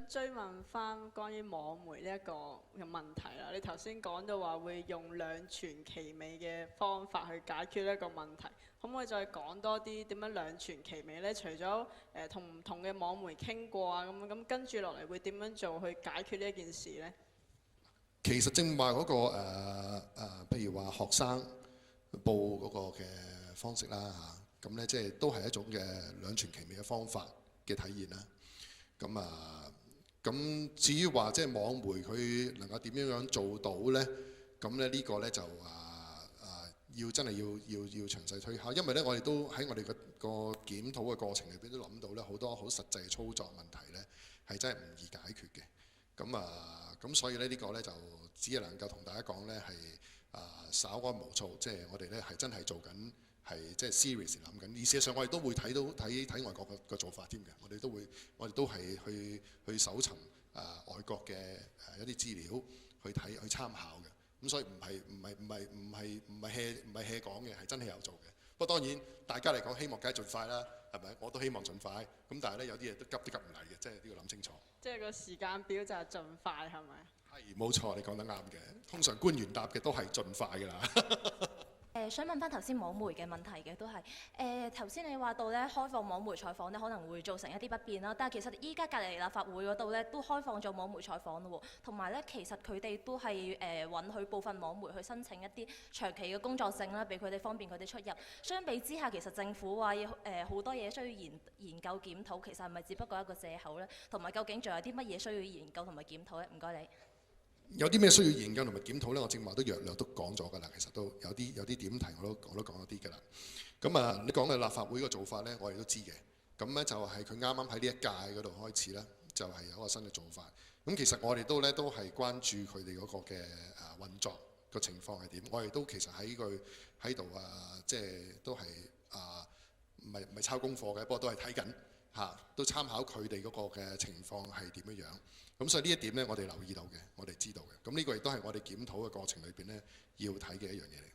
追問翻關於網媒呢一個嘅問題啦，你頭先講到話會用兩全其美嘅方法去解決呢一個問題，可唔可以再講多啲點樣兩全其美呢？除咗同唔同嘅網媒傾過啊，咁跟住落嚟會點樣做去解決呢一件事呢？其實正話嗰個譬如話學生報嗰個嘅方式啦嚇，咁咧即係都係一種嘅兩全其美嘅方法嘅體現啦。咁至於話即係網媒佢能夠點樣做到咧？咁咧呢個咧就要真係要詳細推敲，因為咧我哋都喺我哋個檢討嘅過程裏邊都諗到咧好多好實際嘅操作問題咧係真係唔易解決嘅。咁所以咧呢個咧就只係能夠同大家講咧係稍安毋躁，即係我哋咧係真係做緊係即係 serious 諗緊。而事實上我哋都會睇外國嘅做法添嘅，我哋都係去搜尋外國嘅一啲資料去參考嘅。咁所以唔係 hea 講嘅，係真係有做嘅。不過當然大家嚟講希望梗係盡快啦，係咪？我都希望盡快。咁但係咧有啲嘢都急唔嚟嘅，即係都要諗清楚。即係個時間表就係盡快係咪？係冇錯，你講得啱嘅。通常官員答嘅都係盡快㗎啦。想問翻頭先網媒嘅問題嘅都係頭先你話到咧開放網媒採訪咧可能會造成一啲不便啦，但係其實依家隔離立法會嗰度咧都開放咗網媒採訪咯喎，同埋咧其實佢哋都係允許部分網媒去申請一啲長期嘅工作證啦，俾佢哋方便佢哋出入。相比之下，其實政府話要好多嘢需要研究檢討，其實係咪只不過一個藉口咧？同埋究竟仲有啲乜嘢需要研究同埋檢討咧？唔該你。有啲咩需要研究同埋檢討咧？我正話都略都講咗㗎啦。其實都有啲點題我都講咗啲㗎啦。咁你講嘅立法會個做法咧，我哋都知嘅。咁咧就係佢啱啱喺呢一屆嗰度開始咧，就係有一個新嘅做法。咁其實我哋都係關注佢哋嗰個嘅運作個情況係點。我哋都其實喺度即係都係唔係抄功課嘅，不過都係睇緊都參考佢哋嗰個嘅情況係點樣樣。咁所以呢一點咧，我哋留意到嘅，我哋知道嘅。咁呢個亦都係我哋檢討嘅過程裏邊咧要睇嘅一樣嘢嚟。